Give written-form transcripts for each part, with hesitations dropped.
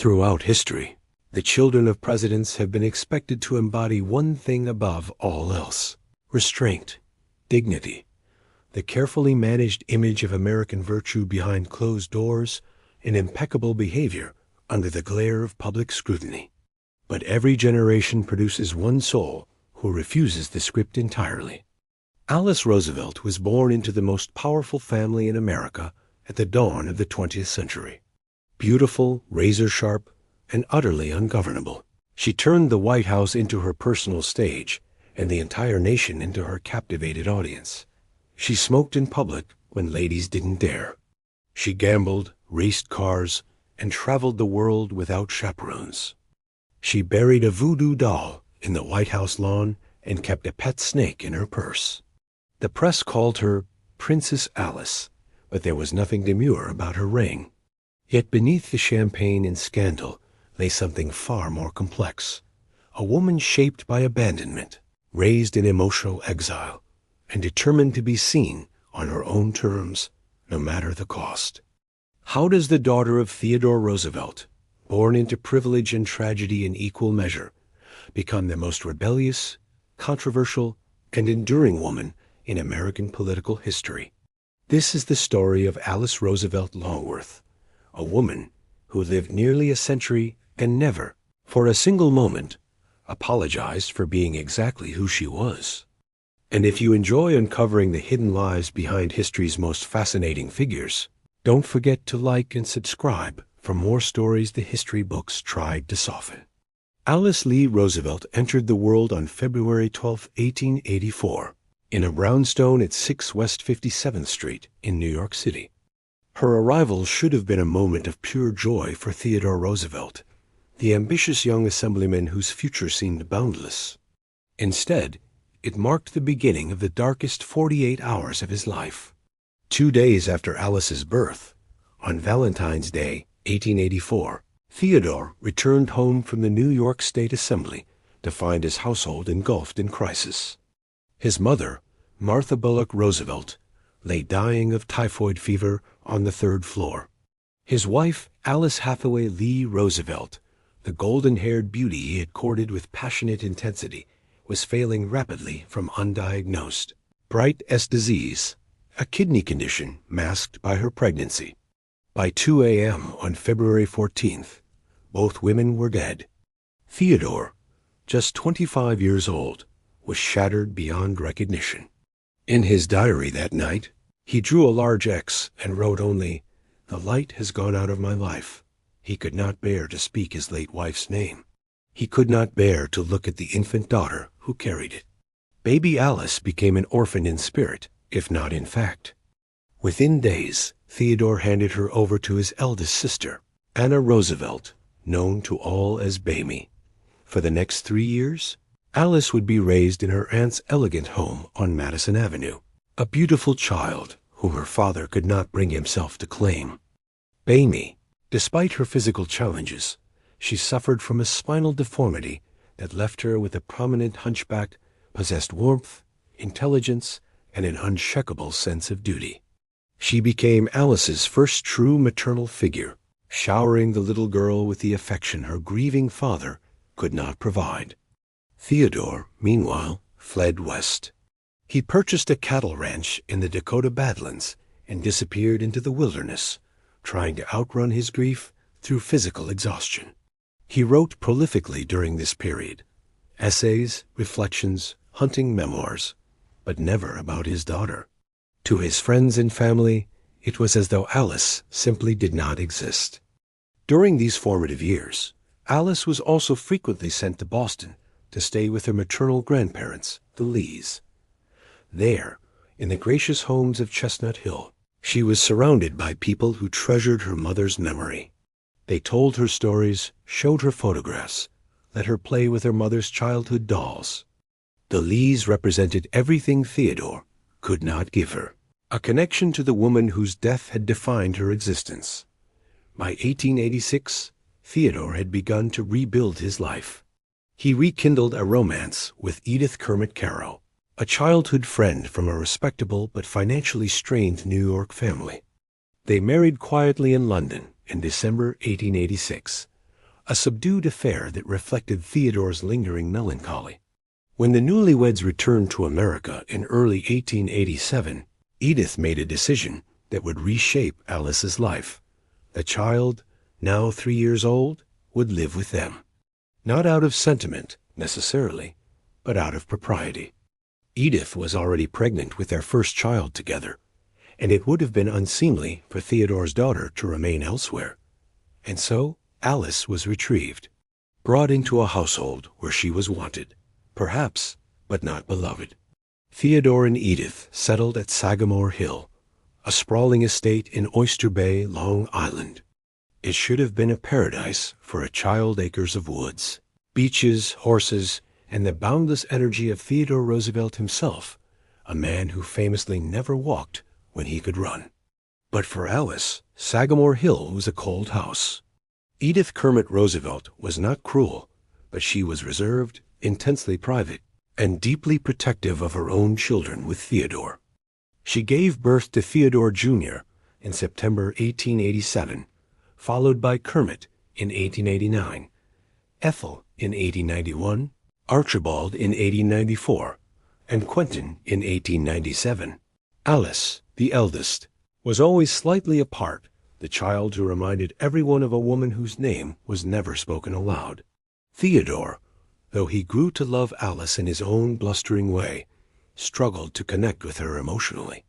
Throughout history, the children of presidents have been expected to embody one thing above all else: restraint, dignity, the carefully managed image of American virtue behind closed doors, and impeccable behavior under the glare of public scrutiny. But every generation produces one soul who refuses the script entirely. Alice Roosevelt was born into the most powerful family in America at the dawn of the 20th century. Beautiful, razor-sharp, and utterly ungovernable, she turned the White House into her personal stage and the entire nation into her captivated audience. She smoked in public when ladies didn't dare. She gambled, raced cars, and traveled the world without chaperones. She buried a voodoo doll in the White House lawn and kept a pet snake in her purse. The press called her Princess Alice, but there was nothing demure about her ring. Yet beneath the champagne and scandal lay something far more complex. A woman shaped by abandonment, raised in emotional exile, and determined to be seen on her own terms, no matter the cost. How does the daughter of Theodore Roosevelt, born into privilege and tragedy in equal measure, become the most rebellious, controversial, and enduring woman in American political history? This is the story of Alice Roosevelt Longworth, a woman who lived nearly a century and never, for a single moment, apologized for being exactly who she was. And if you enjoy uncovering the hidden lives behind history's most fascinating figures, don't forget to like and subscribe for more stories the history books tried to soften. Alice Lee Roosevelt entered the world on February 12, 1884, in a brownstone at 6 West 57th Street in New York City. Her arrival should have been a moment of pure joy for Theodore Roosevelt, the ambitious young assemblyman whose future seemed boundless. Instead, it marked the beginning of the darkest 48 hours of his life. 2 days after Alice's birth, on Valentine's Day, 1884, Theodore returned home from the New York State Assembly to find his household engulfed in crisis. His mother, Martha Bulloch Roosevelt, lay dying of typhoid fever on the 3rd floor. His wife, Alice Hathaway Lee Roosevelt, the golden-haired beauty he had courted with passionate intensity, was failing rapidly from undiagnosed Bright S disease, a kidney condition masked by her pregnancy. By 2 a.m. on February 14th, both women were dead. Theodore, just 25 years old, was shattered beyond recognition. In his diary that night, he drew a large X and wrote only, "The light has gone out of my life." He could not bear to speak his late wife's name. He could not bear to look at the infant daughter who carried it. Baby Alice became an orphan in spirit, if not in fact. Within days, Theodore handed her over to his eldest sister, Anna Roosevelt, known to all as Bamie. For the next 3 years, Alice would be raised in her aunt's elegant home on Madison Avenue, a beautiful child whom her father could not bring himself to claim. Bamie, despite her physical challenges, she suffered from a spinal deformity that left her with a prominent hunchback, possessed warmth, intelligence, and an unshakable sense of duty. She became Alice's first true maternal figure, showering the little girl with the affection her grieving father could not provide. Theodore, meanwhile, fled west. He purchased a cattle ranch in the Dakota Badlands and disappeared into the wilderness, trying to outrun his grief through physical exhaustion. He wrote prolifically during this period, essays, reflections, hunting memoirs, but never about his daughter. To his friends and family, it was as though Alice simply did not exist. During these formative years, Alice was also frequently sent to Boston to stay with her maternal grandparents, the Lees. There, in the gracious homes of Chestnut Hill, she was surrounded by people who treasured her mother's memory. They told her stories, showed her photographs, let her play with her mother's childhood dolls. The Lees represented everything Theodore could not give her, a connection to the woman whose death had defined her existence. By 1886, Theodore had begun to rebuild his life. He rekindled a romance with Edith Kermit Caro, a childhood friend from a respectable but financially strained New York family. They married quietly in London in December 1886, a subdued affair that reflected Theodore's lingering melancholy. When the newlyweds returned to America in early 1887, Edith made a decision that would reshape Alice's life. The child, now 3 years old, would live with them. Not out of sentiment, necessarily, but out of propriety. Edith was already pregnant with their first child together, and it would have been unseemly for Theodore's daughter to remain elsewhere. And so Alice was retrieved, brought into a household where she was wanted, perhaps, but not beloved. Theodore and Edith settled at Sagamore Hill, a sprawling estate in Oyster Bay, Long Island. It should have been a paradise for a child, acres of woods, beaches, horses, and the boundless energy of Theodore Roosevelt himself, a man who famously never walked when he could run. But for Alice, Sagamore Hill was a cold house. Edith Kermit Roosevelt was not cruel, but she was reserved, intensely private, and deeply protective of her own children with Theodore. She gave birth to Theodore Jr. in September 1887, followed by Kermit in 1889, Ethel in 1891, Archibald in 1894, and Quentin in 1897. Alice, the eldest, was always slightly apart, the child who reminded everyone of a woman whose name was never spoken aloud. Theodore, though he grew to love Alice in his own blustering way, struggled to connect with her emotionally.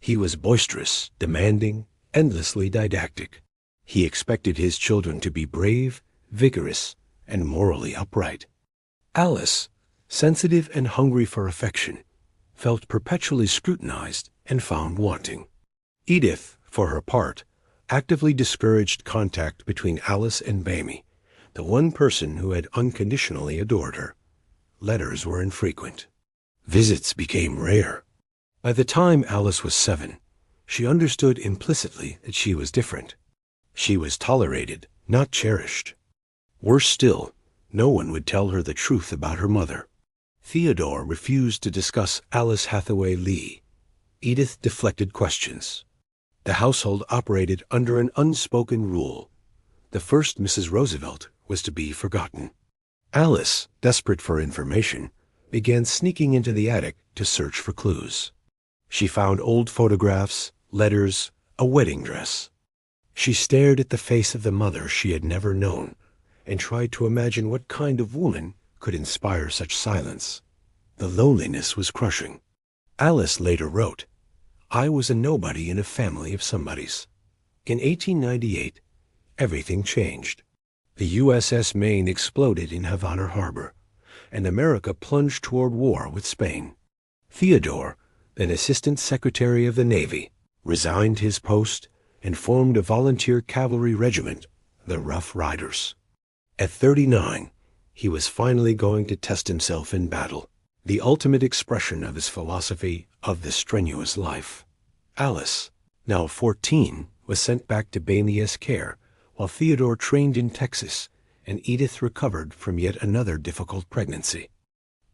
He was boisterous, demanding, endlessly didactic. He expected his children to be brave, vigorous, and morally upright. Alice, sensitive and hungry for affection, felt perpetually scrutinized and found wanting. Edith, for her part, actively discouraged contact between Alice and Bamie, the one person who had unconditionally adored her. Letters were infrequent. Visits became rare. By the time Alice was 7, she understood implicitly that she was different. She was tolerated, not cherished. Worse still, no one would tell her the truth about her mother. Theodore refused to discuss Alice Hathaway Lee. Edith deflected questions. The household operated under an unspoken rule. The first Mrs. Roosevelt was to be forgotten. Alice, desperate for information, began sneaking into the attic to search for clues. She found old photographs, letters, a wedding dress. She stared at the face of the mother she had never known and tried to imagine what kind of woman could inspire such silence. The loneliness was crushing. Alice later wrote, "I was a nobody in a family of somebodies." In 1898, everything changed. The USS Maine exploded in Havana Harbor, and America plunged toward war with Spain. Theodore, then Assistant Secretary of the Navy, resigned his post and formed a volunteer cavalry regiment, the Rough Riders. At 39, he was finally going to test himself in battle, the ultimate expression of his philosophy of the strenuous life. Alice, now 14, was sent back to Bamie's care, while Theodore trained in Texas and Edith recovered from yet another difficult pregnancy.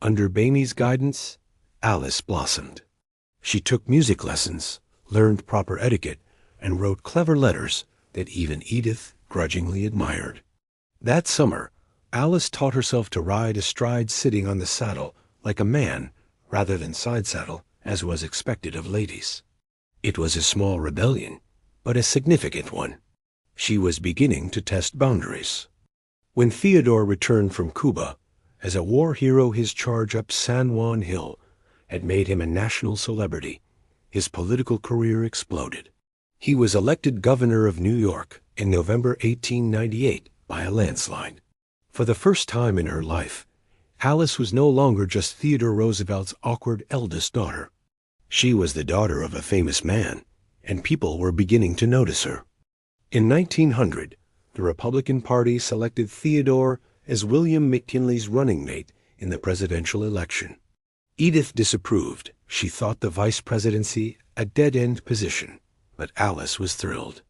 Under Bamie's guidance, Alice blossomed. She took music lessons, learned proper etiquette, and wrote clever letters that even Edith grudgingly admired. That summer, Alice taught herself to ride astride sitting on the saddle like a man rather than side saddle, as was expected of ladies. It was a small rebellion, but a significant one. She was beginning to test boundaries. When Theodore returned from Cuba, as a war hero, his charge up San Juan Hill had made him a national celebrity. His political career exploded. He was elected governor of New York in November 1898 by a landslide. For the first time in her life, Alice was no longer just Theodore Roosevelt's awkward eldest daughter. She was the daughter of a famous man, and people were beginning to notice her. In 1900, the Republican Party selected Theodore as William McKinley's running mate in the presidential election. Edith disapproved. She thought the vice presidency a dead-end position, but Alice was thrilled.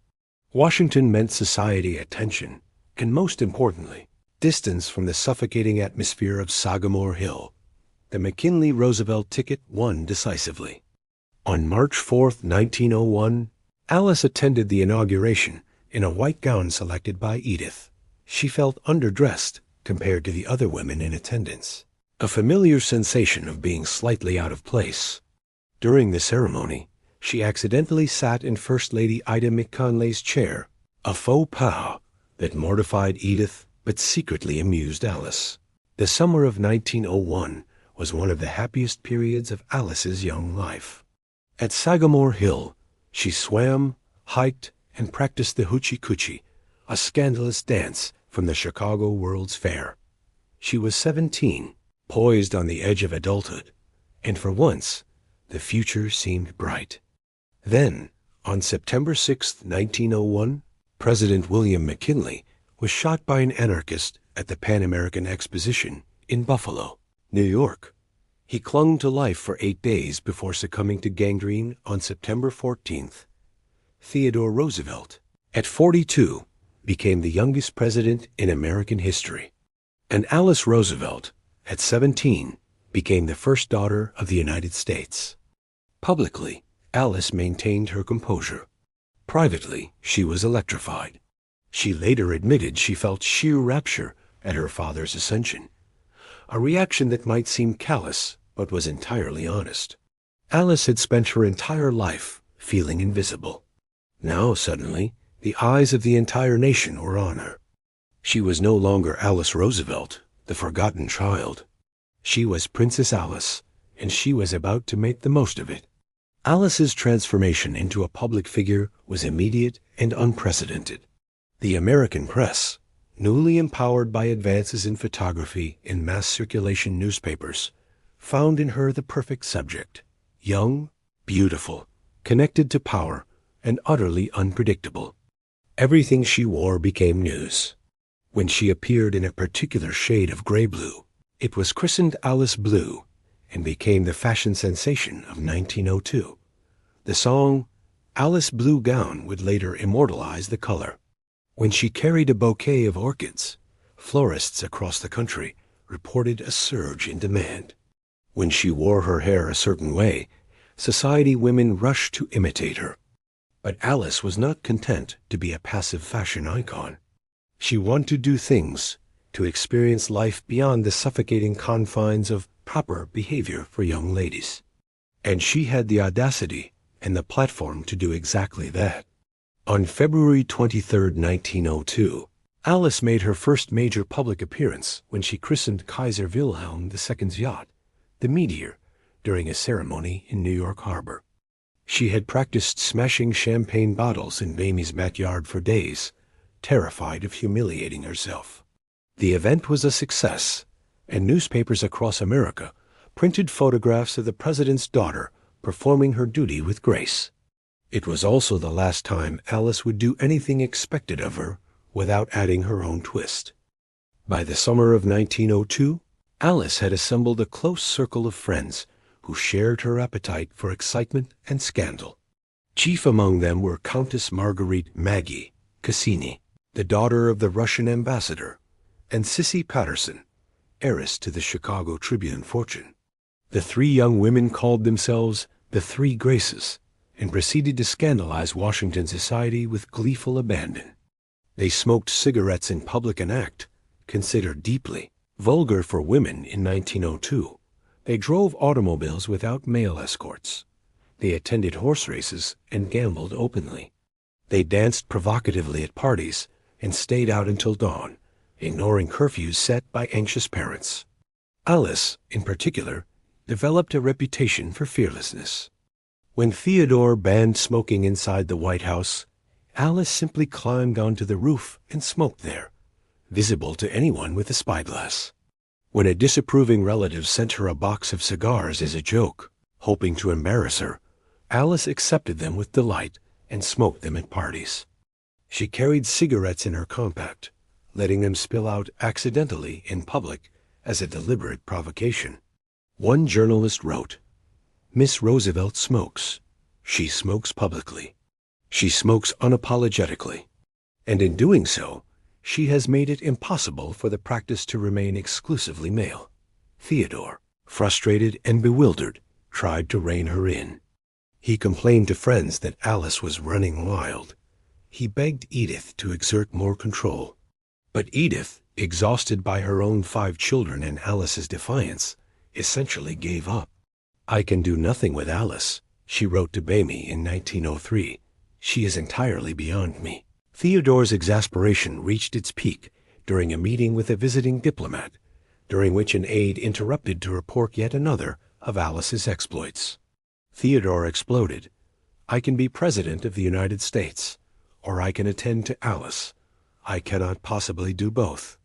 Washington meant society attention, and most importantly, distance from the suffocating atmosphere of Sagamore Hill. The McKinley-Roosevelt ticket won decisively. On March 4, 1901, Alice attended the inauguration in a white gown selected by Edith. She felt underdressed compared to the other women in attendance, a familiar sensation of being slightly out of place. During the ceremony, she accidentally sat in First Lady Ida McConley's chair, a faux pas that mortified Edith but secretly amused Alice. The summer of 1901 was one of the happiest periods of Alice's young life. At Sagamore Hill, she swam, hiked, and practiced the hoochie coochie, a scandalous dance from the Chicago World's Fair. She was 17, poised on the edge of adulthood, and for once, the future seemed bright. Then, on September 6, 1901, President William McKinley was shot by an anarchist at the Pan American Exposition in Buffalo, New York. He clung to life for 8 days before succumbing to gangrene on September 14th. Theodore Roosevelt, at 42, became the youngest president in American history. And Alice Roosevelt, at 17, became the first daughter of the United States. Publicly, Alice maintained her composure. Privately, she was electrified. She later admitted she felt sheer rapture at her father's ascension, a reaction that might seem callous but was entirely honest. Alice had spent her entire life feeling invisible. Now, suddenly, the eyes of the entire nation were on her. She was no longer Alice Roosevelt, the forgotten child. She was Princess Alice, and she was about to make the most of it. Alice's transformation into a public figure was immediate and unprecedented. The American press, newly empowered by advances in photography and mass circulation newspapers, found in her the perfect subject: young, beautiful, connected to power, and utterly unpredictable. Everything she wore became news. When she appeared in a particular shade of gray-blue, it was christened Alice Blue and became the fashion sensation of 1902. The song Alice Blue Gown would later immortalize the color. When she carried a bouquet of orchids, florists across the country reported a surge in demand. When she wore her hair a certain way, society women rushed to imitate her. But Alice was not content to be a passive fashion icon. She wanted to do things, to experience life beyond the suffocating confines of proper behavior for young ladies. And she had the audacity and the platform to do exactly that. On February 23, 1902, Alice made her first major public appearance when she christened Kaiser Wilhelm II's yacht, the Meteor, during a ceremony in New York Harbor. She had practiced smashing champagne bottles in Mamie's backyard for days, terrified of humiliating herself. The event was a success, and newspapers across America printed photographs of the president's daughter performing her duty with grace. It was also the last time Alice would do anything expected of her without adding her own twist. By the summer of 1902, Alice had assembled a close circle of friends who shared her appetite for excitement and scandal. Chief among them were Countess Marguerite Maggie Cassini, the daughter of the Russian ambassador, and Sissy Patterson, heiress to the Chicago Tribune fortune. The three young women called themselves the Three Graces and proceeded to scandalize Washington society with gleeful abandon. They smoked cigarettes in public and act, considered deeply vulgar for women in 1902. They drove automobiles without male escorts. They attended horse races and gambled openly. They danced provocatively at parties and stayed out until dawn, ignoring curfews set by anxious parents. Alice, in particular, developed a reputation for fearlessness. When Theodore banned smoking inside the White House, Alice simply climbed onto the roof and smoked there, visible to anyone with a spyglass. When a disapproving relative sent her a box of cigars as a joke, hoping to embarrass her, Alice accepted them with delight and smoked them at parties. She carried cigarettes in her compact, letting them spill out accidentally in public as a deliberate provocation. One journalist wrote, "Miss Roosevelt smokes. She smokes publicly. She smokes unapologetically. And in doing so, she has made it impossible for the practice to remain exclusively male." Theodore, frustrated and bewildered, tried to rein her in. He complained to friends that Alice was running wild. He begged Edith to exert more control. But Edith, exhausted by her own 5 children and Alice's defiance, essentially gave up. "I can do nothing with Alice," she wrote to Bamey in 1903. "She is entirely beyond me." Theodore's exasperation reached its peak during a meeting with a visiting diplomat, during which an aide interrupted to report yet another of Alice's exploits. Theodore exploded. "I can be President of the United States, or I can attend to Alice. I cannot possibly do both."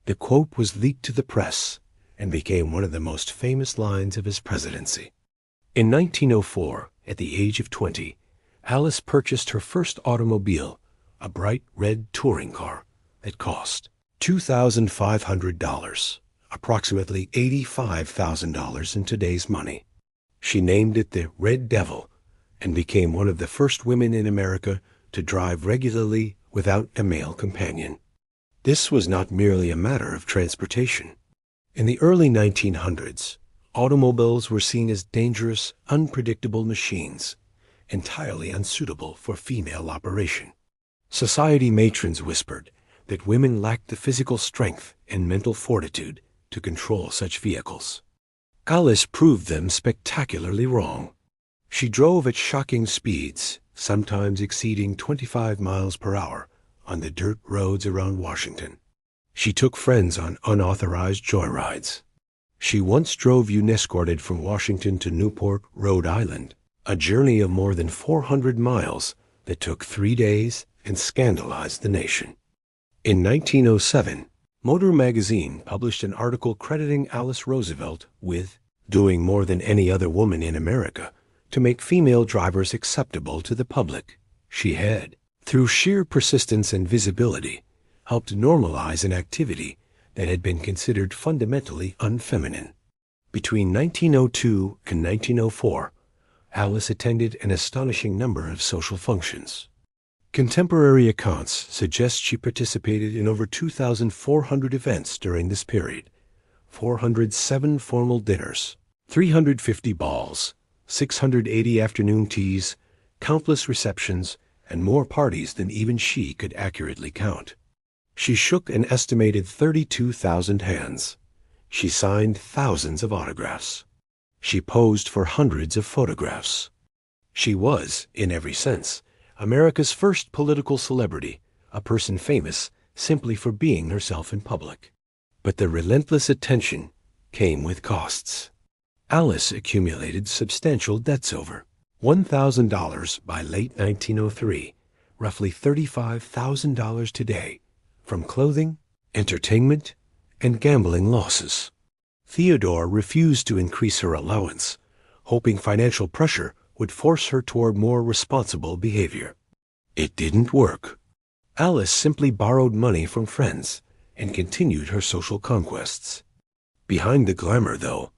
The quote was leaked to the press and became one of the most famous lines of his presidency. In 1904, at the age of 20, Alice purchased her first automobile, a bright red touring car that cost $2,500, approximately $85,000 in today's money. She named it the Red Devil and became one of the first women in America to drive regularly without a male companion. This was not merely a matter of transportation. In the early 1900s, automobiles were seen as dangerous, unpredictable machines, entirely unsuitable for female operation. Society matrons whispered that women lacked the physical strength and mental fortitude to control such vehicles. Alice proved them spectacularly wrong. She drove at shocking speeds, sometimes exceeding 25 miles per hour, on the dirt roads around Washington. She took friends on unauthorized joyrides. She once drove unescorted from Washington to Newport, Rhode Island, a journey of more than 400 miles that took 3 days and scandalized the nation. In 1907, Motor Magazine published an article crediting Alice Roosevelt with doing more than any other woman in America to make female drivers acceptable to the public. She had, through sheer persistence and visibility, helped normalize an activity that had been considered fundamentally unfeminine. Between 1902 and 1904, Alice attended an astonishing number of social functions. Contemporary accounts suggest she participated in over 2,400 events during this period, 407 formal dinners, 350 balls, 680 afternoon teas, countless receptions, and more parties than even she could accurately count. She shook an estimated 32,000 hands. She signed thousands of autographs. She posed for hundreds of photographs. She was, in every sense, America's first political celebrity, a person famous simply for being herself in public. But the relentless attention came with costs. Alice accumulated substantial debts over $1,000 by late 1903, roughly $35,000 today, from clothing, entertainment, and gambling losses. Theodore refused to increase her allowance, hoping financial pressure would force her toward more responsible behavior. It didn't work. Alice simply borrowed money from friends and continued her social conquests. Behind the glamour, though,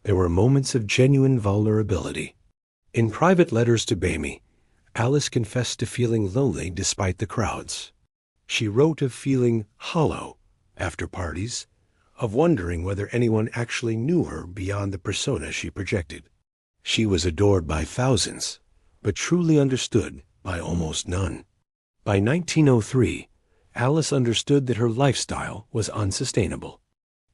there were moments of genuine vulnerability. In private letters to Bamey, Alice confessed to feeling lonely despite the crowds. She wrote of feeling hollow after parties, of wondering whether anyone actually knew her beyond the persona she projected. She was adored by thousands, but truly understood by almost none. By 1903, Alice understood that her lifestyle was unsustainable.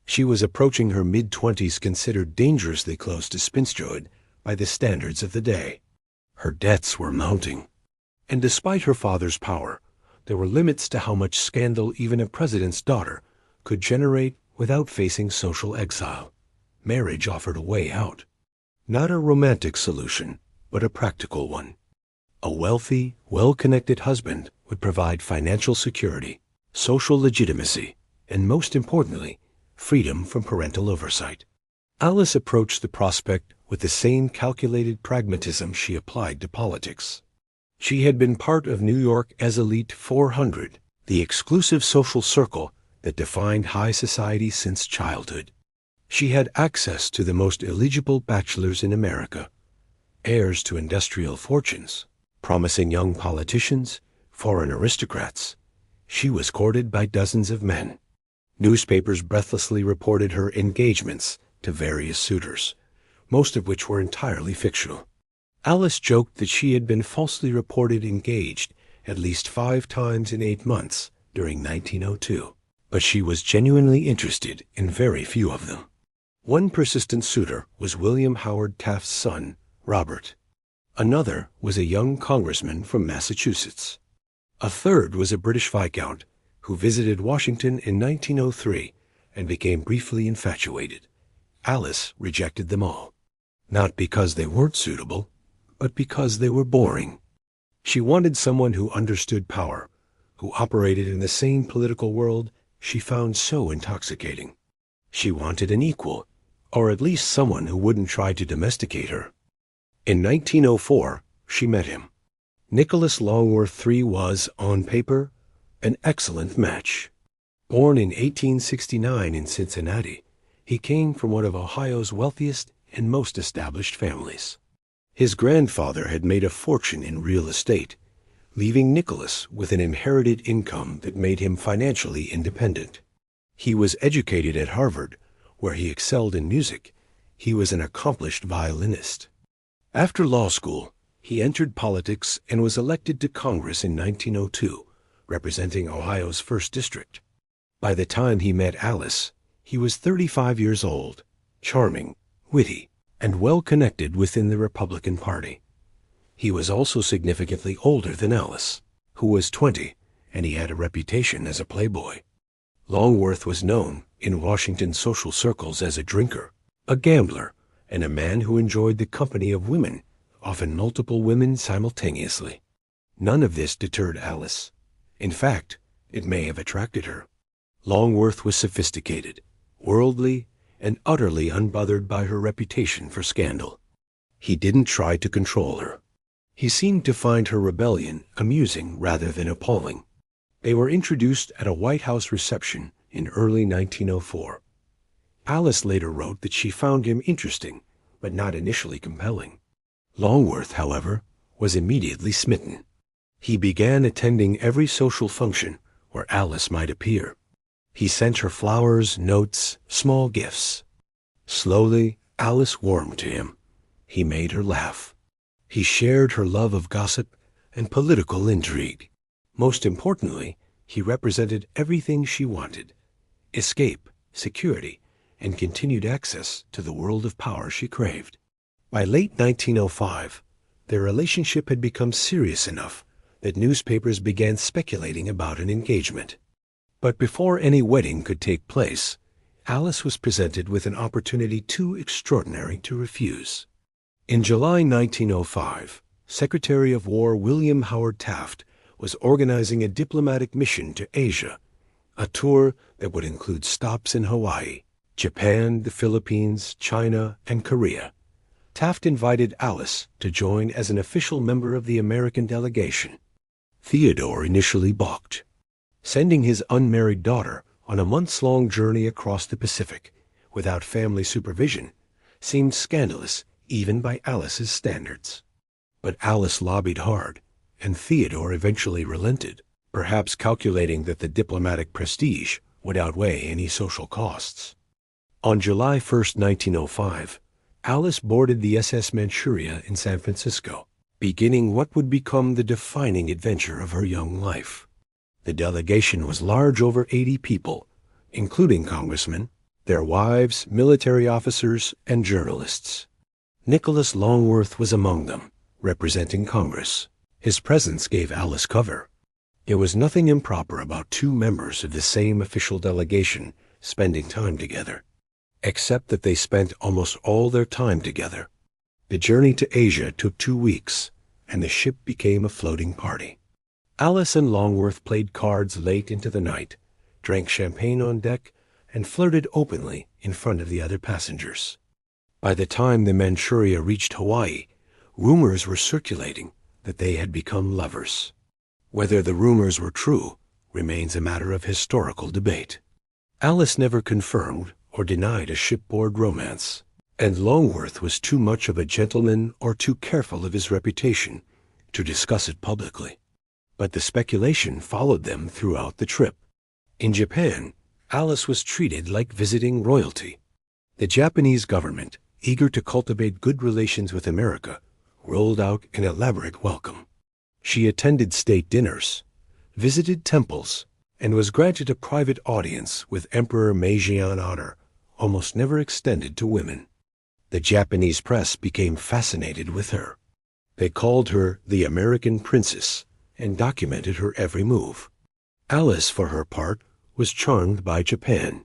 She was approaching her mid-20s, considered dangerously close to spinsterhood by the standards of the day. Her debts were mounting. And despite her father's power, there were limits to how much scandal even a president's daughter could generate without facing social exile. Marriage offered a way out. Not a romantic solution, but a practical one. A wealthy, well-connected husband would provide financial security, social legitimacy, and most importantly, freedom from parental oversight. Alice approached the prospect with the same calculated pragmatism she applied to politics. She had been part of New York as Elite 400, the exclusive social circle that defined high society since childhood. She had access to the most eligible bachelors in America, heirs to industrial fortunes, promising young politicians, foreign aristocrats. She was courted by dozens of men. Newspapers breathlessly reported her engagements to various suitors, most of which were entirely fictional. Alice joked that she had been falsely reported engaged at least 5 times in 8 months during 1902. but she was genuinely interested in very few of them. One persistent suitor was William Howard Taft's son, Robert. Another was a young congressman from Massachusetts. A third was a British viscount who visited Washington in 1903 and became briefly infatuated. Alice rejected them all, not because they weren't suitable, but because they were boring. She wanted someone who understood power, who operated in the same political world she found so intoxicating. She wanted an equal, or at least someone who wouldn't try to domesticate her. In 1904, she met him. Nicholas Longworth III was, on paper, an excellent match. Born in 1869 in Cincinnati, he came from one of Ohio's wealthiest and most established families. His grandfather had made a fortune in real estate, leaving Nicholas with an inherited income that made him financially independent. He was educated at Harvard, where he excelled in music. He was an accomplished violinist. After law school, he entered politics and was elected to Congress in 1902, representing Ohio's 1st District. By the time he met Alice, he was 35 years old, charming, witty, and well-connected within the Republican Party. He was also significantly older than Alice, who was 20, and he had a reputation as a playboy. Longworth was known in Washington social circles as a drinker, a gambler, and a man who enjoyed the company of women, often multiple women simultaneously. None of this deterred Alice. In fact, it may have attracted her. Longworth was sophisticated, worldly, and utterly unbothered by her reputation for scandal. He didn't try to control her. He seemed to find her rebellion amusing rather than appalling. They were introduced at a White House reception in early 1904. Alice later wrote that she found him interesting, but not initially compelling. Longworth, however, was immediately smitten. He began attending every social function where Alice might appear. He sent her flowers, notes, small gifts. Slowly, Alice warmed to him. He made her laugh. He shared her love of gossip and political intrigue. Most importantly, he represented everything she wanted: escape, security, and continued access to the world of power she craved. By late 1905, their relationship had become serious enough that newspapers began speculating about an engagement. But before any wedding could take place, Alice was presented with an opportunity too extraordinary to refuse. In July 1905, Secretary of War William Howard Taft was organizing a diplomatic mission to Asia, a tour that would include stops in Hawaii, Japan, the Philippines, China, and Korea. Taft invited Alice to join as an official member of the American delegation. Theodore initially balked. Sending his unmarried daughter on a months-long journey across the Pacific without family supervision seemed scandalous even by Alice's standards. But Alice lobbied hard, and Theodore eventually relented, perhaps calculating that the diplomatic prestige would outweigh any social costs. On July 1, 1905, Alice boarded the SS Manchuria in San Francisco, beginning what would become the defining adventure of her young life. The delegation was large, over 80 people, including congressmen, their wives, military officers, and journalists. Nicholas Longworth was among them, representing Congress. His presence gave Alice cover. There was nothing improper about two members of the same official delegation spending time together, except that they spent almost all their time together. The journey to Asia took 2 weeks, and the ship became a floating party. Alice and Longworth played cards late into the night, drank champagne on deck, and flirted openly in front of the other passengers. By the time the Manchuria reached Hawaii, rumors were circulating that they had become lovers. Whether the rumors were true remains a matter of historical debate. Alice never confirmed or denied a shipboard romance, and Longworth was too much of a gentleman or too careful of his reputation to discuss it publicly. But the speculation followed them throughout the trip. In Japan, Alice was treated like visiting royalty. The Japanese government, eager to cultivate good relations with America, rolled out an elaborate welcome. She attended state dinners, visited temples, and was granted a private audience with Emperor Meiji on honor, almost never extended to women. The Japanese press became fascinated with her. They called her the American Princess and documented her every move. Alice, for her part, was charmed by Japan.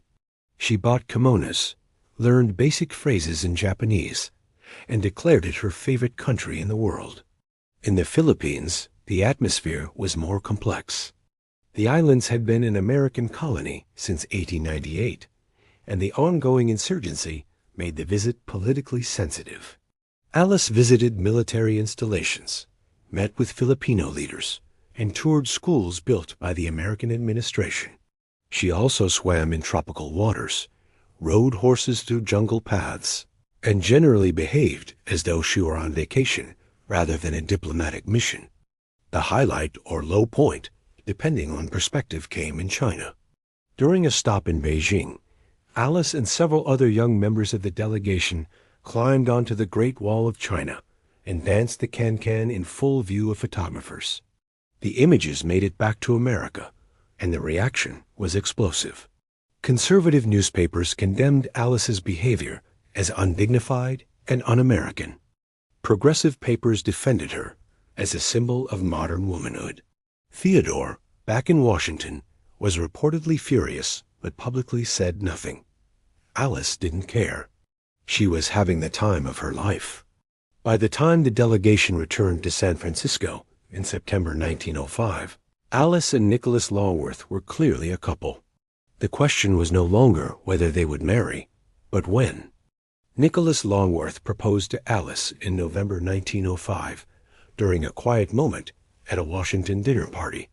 She bought kimonos, learned basic phrases in Japanese, and declared it her favorite country in the world. In the Philippines, the atmosphere was more complex. The islands had been an American colony since 1898, and the ongoing insurgency made the visit politically sensitive. Alice visited military installations, met with Filipino leaders, and toured schools built by the American administration. She also swam in tropical waters, rode horses through jungle paths, and generally behaved as though she were on vacation rather than a diplomatic mission. The highlight or low point, depending on perspective, came in China. During a stop in Beijing, Alice and several other young members of the delegation climbed onto the Great Wall of China and danced the can-can in full view of photographers. The images made it back to America, and the reaction was explosive. Conservative newspapers condemned Alice's behavior as undignified and un-American. Progressive papers defended her as a symbol of modern womanhood. Theodore, back in Washington, was reportedly furious but publicly said nothing. Alice didn't care. She was having the time of her life. By the time the delegation returned to San Francisco in September 1905, Alice and Nicholas Longworth were clearly a couple. The question was no longer whether they would marry, but when. Nicholas Longworth proposed to Alice in November 1905 during a quiet moment at a Washington dinner party.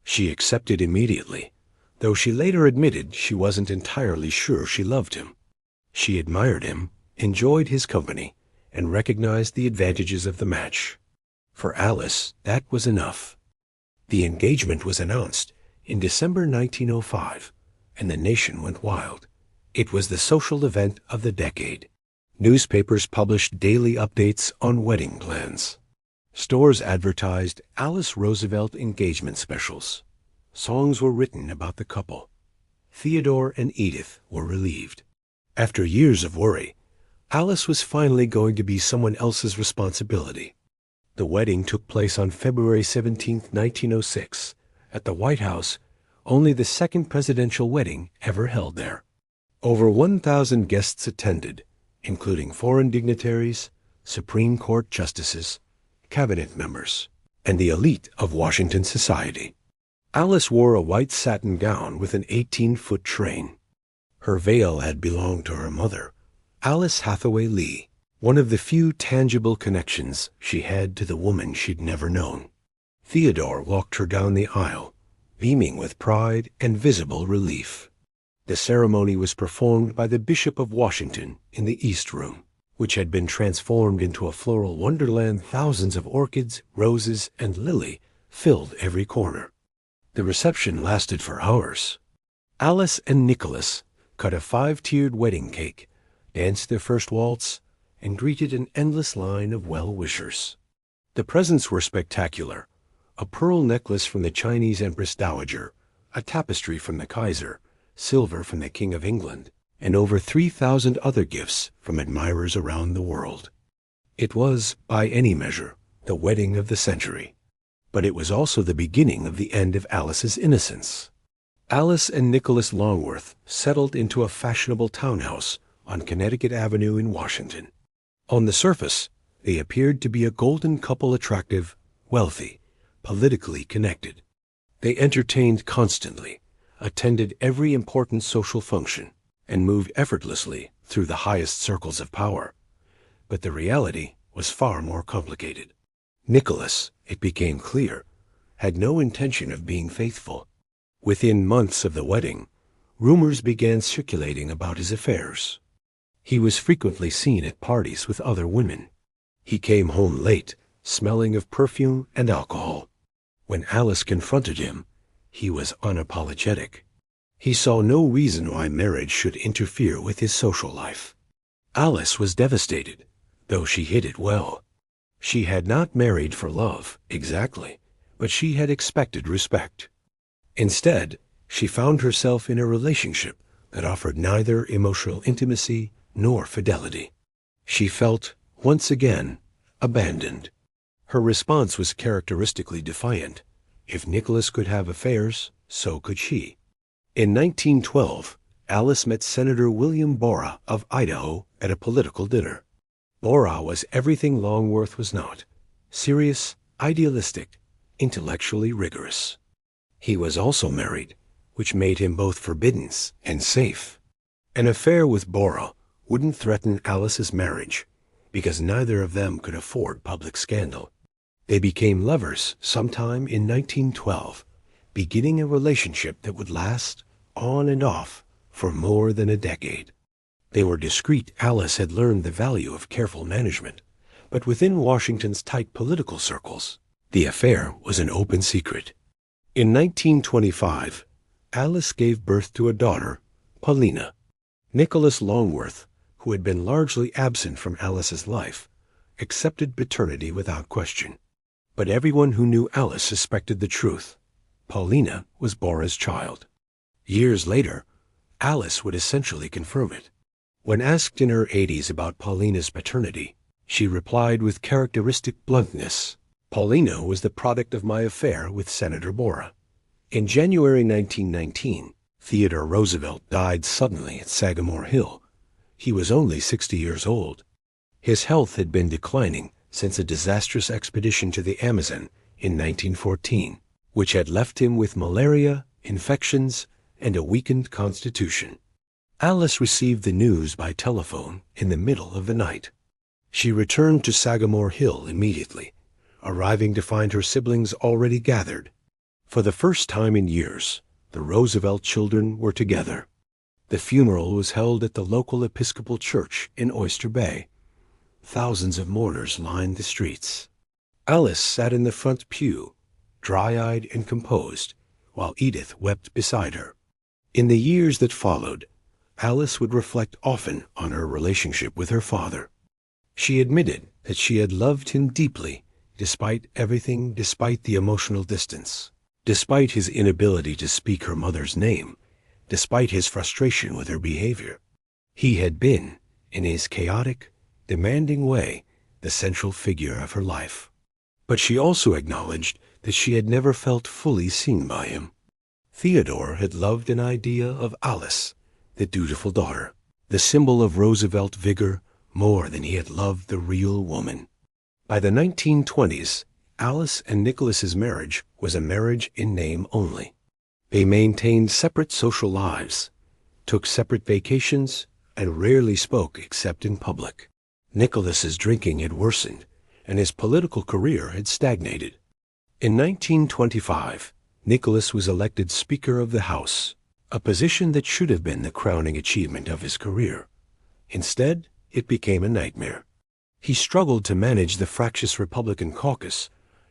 She accepted immediately, though she later admitted she wasn't entirely sure she loved him. She admired him, enjoyed his company, and recognized the advantages of the match. For Alice, that was enough. The engagement was announced in December 1905, and the nation went wild. It was the social event of the decade. Newspapers published daily updates on wedding plans. Stores advertised Alice Roosevelt engagement specials. Songs were written about the couple. Theodore and Edith were relieved. After years of worry, Alice was finally going to be someone else's responsibility. The wedding took place on February 17, 1906, at the White House, only the second presidential wedding ever held there. Over 1,000 guests attended, including foreign dignitaries, Supreme Court justices, cabinet members, and the elite of Washington society. Alice wore a white satin gown with an 18-foot train. Her veil had belonged to her mother, Alice Hathaway Lee, one of the few tangible connections she had to the woman she'd never known. Theodore walked her down the aisle, beaming with pride and visible relief. The ceremony was performed by the Bishop of Washington in the East Room, which had been transformed into a floral wonderland. Thousands of orchids, roses, and lily filled every corner. The reception lasted for hours. Alice and Nicholas cut a 5-tiered wedding cake, danced their first waltz, and greeted an endless line of well-wishers. The presents were spectacular: a pearl necklace from the Chinese Empress Dowager, a tapestry from the Kaiser, silver from the King of England, and over 3,000 other gifts from admirers around the world. It was, by any measure, the wedding of the century. But it was also the beginning of the end of Alice's innocence. Alice and Nicholas Longworth settled into a fashionable townhouse on Connecticut Avenue in Washington. On the surface, they appeared to be a golden couple, attractive, wealthy, politically connected. They entertained constantly, attended every important social function, and moved effortlessly through the highest circles of power. But the reality was far more complicated. Nicholas, it became clear, had no intention of being faithful. Within months of the wedding, rumors began circulating about his affairs. He was frequently seen at parties with other women. He came home late, smelling of perfume and alcohol. When Alice confronted him, he was unapologetic. He saw no reason why marriage should interfere with his social life. Alice was devastated, though she hid it well. She had not married for love, exactly, but she had expected respect. Instead, She found herself in a relationship that offered neither emotional intimacy nor fidelity. She felt, once again, abandoned. Her response was characteristically defiant. If Nicholas could have affairs, so could she. In 1912, Alice met Senator William Borah of Idaho at a political dinner. Borah was everything Longworth was not: serious, idealistic, intellectually rigorous. He was also married, which made him both forbidden and safe. An affair with Borah wouldn't threaten Alice's marriage, because neither of them could afford public scandal. They became lovers sometime in 1912, beginning a relationship that would last on and off for more than a decade. They were discreet. Alice had learned the value of careful management, but within Washington's tight political circles, the affair was an open secret. In 1925, Alice gave birth to a daughter, Paulina. Nicholas Longworth, who had been largely absent from Alice's life, accepted paternity without question. But everyone who knew Alice suspected the truth. Paulina was Borah's child. Years later, Alice would essentially confirm it. When asked in her 80s about Paulina's paternity, she replied with characteristic bluntness, "Paulina was the product of my affair with Senator Borah." In January 1919, Theodore Roosevelt died suddenly at Sagamore Hill. He was only 60 years old. His health had been declining since a disastrous expedition to the Amazon in 1914, which had left him with malaria, infections, and a weakened constitution. Alice received the news by telephone in the middle of the night. She returned to Sagamore Hill immediately, arriving to find her siblings already gathered. For the first time in years, the Roosevelt children were together. The funeral was held at the local Episcopal church in Oyster Bay. Thousands of mourners lined the streets. Alice sat in the front pew, dry-eyed and composed, while Edith wept beside her. In the years that followed, Alice would reflect often on her relationship with her father. She admitted that she had loved him deeply, despite everything, despite the emotional distance, despite his inability to speak her mother's name, despite his frustration with her behavior. He had been, in his chaotic, demanding way, the central figure of her life. But she also acknowledged that she had never felt fully seen by him. Theodore had loved an idea of Alice, the dutiful daughter, the symbol of Roosevelt vigor, more than he had loved the real woman. By the 1920s, Alice and Nicholas's marriage was a marriage in name only. They maintained separate social lives, took separate vacations, and rarely spoke except in public. Nicholas's drinking had worsened, and his political career had stagnated. In 1925, Nicholas was elected Speaker of the House, a position that should have been the crowning achievement of his career. Instead, it became a nightmare. He struggled to manage the fractious Republican caucus,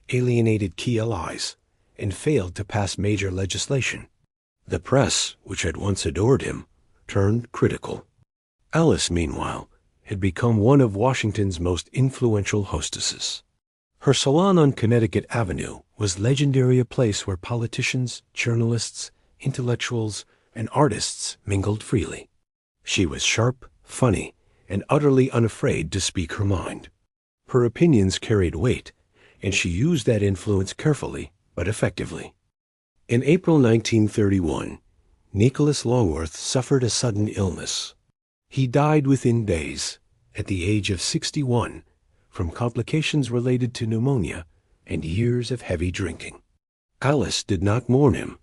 alienated key allies, and failed to pass major legislation. The press, which had once adored him, turned critical. Alice, meanwhile, had become one of Washington's most influential hostesses. Her salon on Connecticut Avenue was legendary, a place where politicians, journalists, intellectuals, and artists mingled freely. She was sharp, funny, and utterly unafraid to speak her mind. Her opinions carried weight, and she used that influence carefully but effectively. In April 1931, Nicholas Longworth suffered a sudden illness. He died within days, at the age of 61, from complications related to pneumonia and years of heavy drinking. Alice did not mourn him.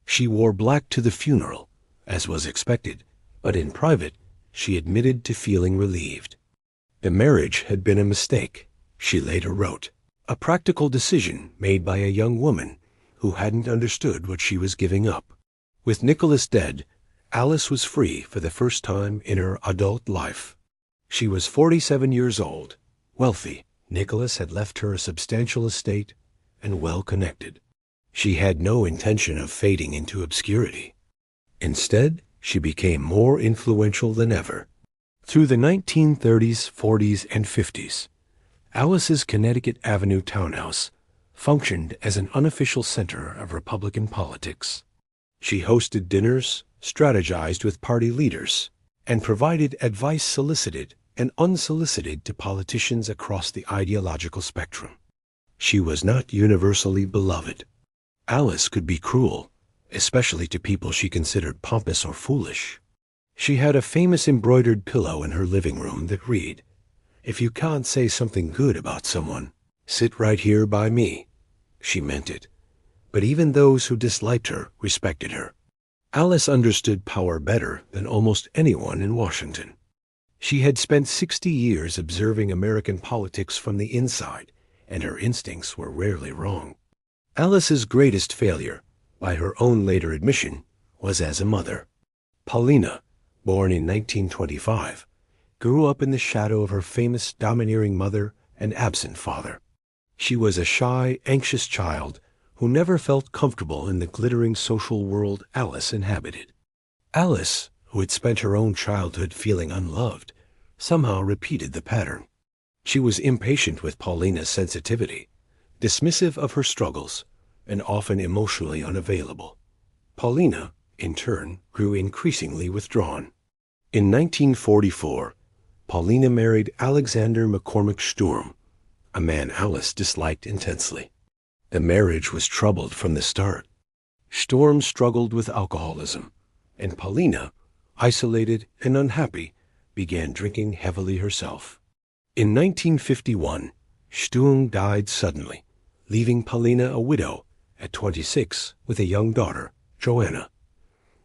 She wore black to the funeral, as was expected, but in private, she admitted to feeling relieved. The marriage had been a mistake, she later wrote, a practical decision made by a young woman who hadn't understood what she was giving up. With Nicholas dead, Alice was free for the first time in her adult life. She was 47 years old, wealthy. Nicholas had left her a substantial estate and well-connected. She had no intention of fading into obscurity. Instead, she became more influential than ever. Through the 1930s, 40s, and 50s, Alice's Connecticut Avenue townhouse functioned as an unofficial center of Republican politics. She hosted dinners, strategized with party leaders, and provided advice solicited and unsolicited to politicians across the ideological spectrum. She was not universally beloved. Alice could be cruel, especially to people she considered pompous or foolish. She had a famous embroidered pillow in her living room that read, "If you can't say something good about someone, sit right here by me." She meant it. But even those who disliked her respected her. Alice understood power better than almost anyone in Washington. She had spent 60 years observing American politics from the inside, and her instincts were rarely wrong. Alice's greatest failure, by her own later admission, was as a mother. Paulina, born in 1925, grew up in the shadow of her famous domineering mother and absent father. She was a shy, anxious child who never felt comfortable in the glittering social world Alice inhabited. Alice, who had spent her own childhood feeling unloved, somehow repeated the pattern. She was impatient with Paulina's sensitivity, dismissive of her struggles, and often emotionally unavailable. Paulina, in turn, grew increasingly withdrawn. In 1944, Paulina married Alexander McCormick Sturm, a man Alice disliked intensely. The marriage was troubled from the start. Sturm struggled with alcoholism, and Paulina, isolated and unhappy, began drinking heavily herself. In 1951, Sturm died suddenly, leaving Paulina a widow at 26 with a young daughter, Joanna.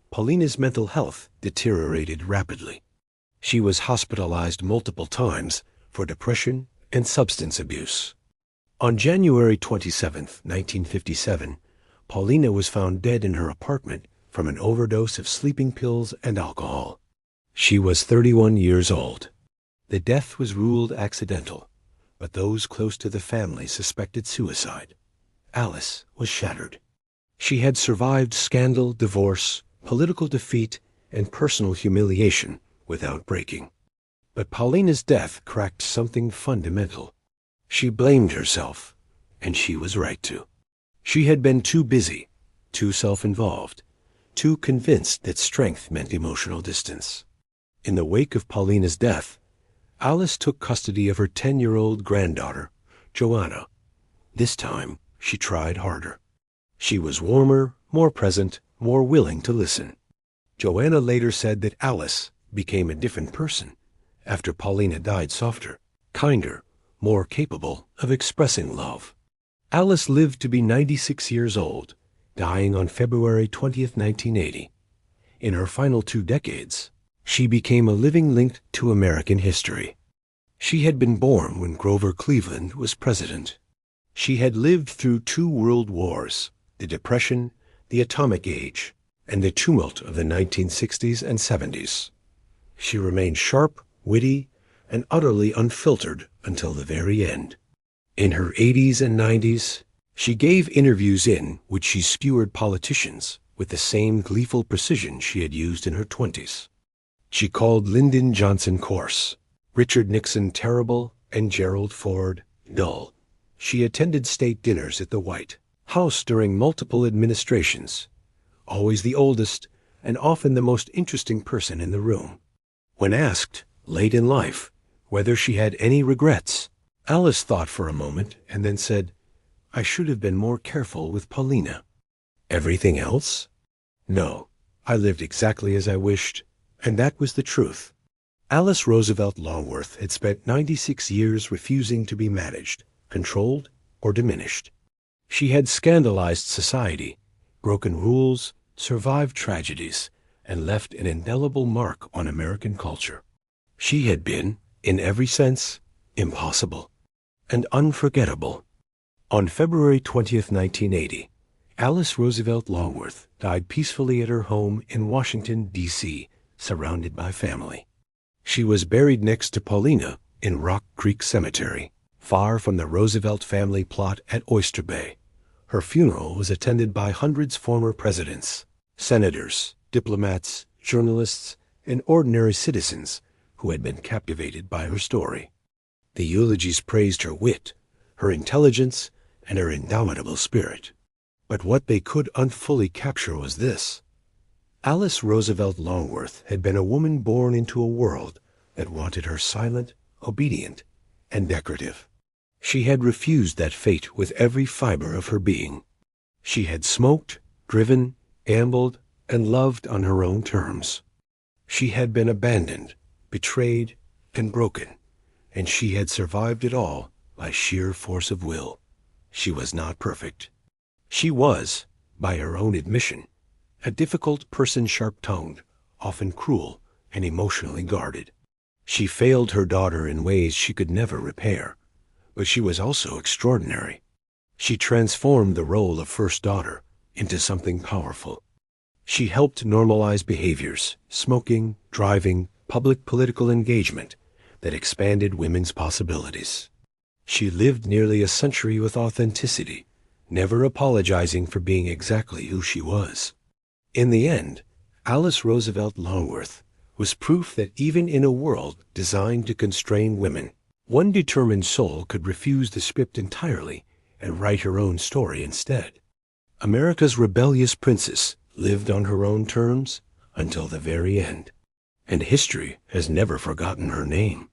Paulina's mental health deteriorated rapidly. She was hospitalized multiple times for depression and substance abuse. On January 27, 1957, Paulina was found dead in her apartment from an overdose of sleeping pills and alcohol. She was 31 years old. The death was ruled accidental, but those close to the family suspected suicide. Alice was shattered. She had survived scandal, divorce, political defeat, and personal humiliation without breaking. But Paulina's death cracked something fundamental. She blamed herself, and she was right to. She had been too busy, too self-involved, too convinced that strength meant emotional distance. In the wake of Paulina's death, Alice took custody of her 10-year-old granddaughter, Joanna. This time, she tried harder. She was warmer, more present, more willing to listen. Joanna later said that Alice became a different person after Paulina died, softer, kinder, more capable of expressing love. Alice lived to be 96 years old, dying on February 20th, 1980. In her final 2 decades, she became a living link to American history. She had been born when Grover Cleveland was president. She had lived through 2 world wars, the Depression, the Atomic Age, and the tumult of the 1960s and 70s. She remained sharp, witty, and utterly unfiltered until the very end. In her 80s and 90s, she gave interviews in which she skewered politicians with the same gleeful precision she had used in her 20s. She called Lyndon Johnson coarse, Richard Nixon terrible, and Gerald Ford dull. She attended state dinners at the White House during multiple administrations, always the oldest and often the most interesting person in the room. When asked, late in life, whether she had any regrets, Alice thought for a moment and then said, "I should have been more careful with Paulina." Everything else? No, I lived exactly as I wished, and that was the truth. Alice Roosevelt Longworth had spent 96 years refusing to be managed, controlled, or diminished. She had scandalized society, broken rules, survived tragedies, and left an indelible mark on American culture. She had been, in every sense, impossible and unforgettable. On February 20th, 1980, Alice Roosevelt Longworth died peacefully at her home in Washington, D.C., surrounded by family. She was buried next to Paulina in Rock Creek Cemetery, far from the Roosevelt family plot at Oyster Bay. Her funeral was attended by hundreds of former presidents, senators, diplomats, journalists, and ordinary citizens who had been captivated by her story. The eulogies praised her wit, her intelligence, and her indomitable spirit. But what they could unfully capture was this: Alice Roosevelt Longworth had been a woman born into a world that wanted her silent, obedient, and decorative. She had refused that fate with every fiber of her being. She had smoked, driven, gambled, and loved on her own terms. She had been abandoned, betrayed, and broken, and she had survived it all by sheer force of will. She was not perfect. She was, by her own admission, a difficult person, sharp-tongued, often cruel, and emotionally guarded. She failed her daughter in ways she could never repair, but she was also extraordinary. She transformed the role of first daughter into something powerful. She helped normalize behaviors, smoking, driving, public political engagement, that expanded women's possibilities. She lived nearly a century with authenticity, never apologizing for being exactly who she was. In the end, Alice Roosevelt Longworth was proof that even in a world designed to constrain women, one determined soul could refuse the script entirely and write her own story instead. America's rebellious princess lived on her own terms until the very end, and history has never forgotten her name.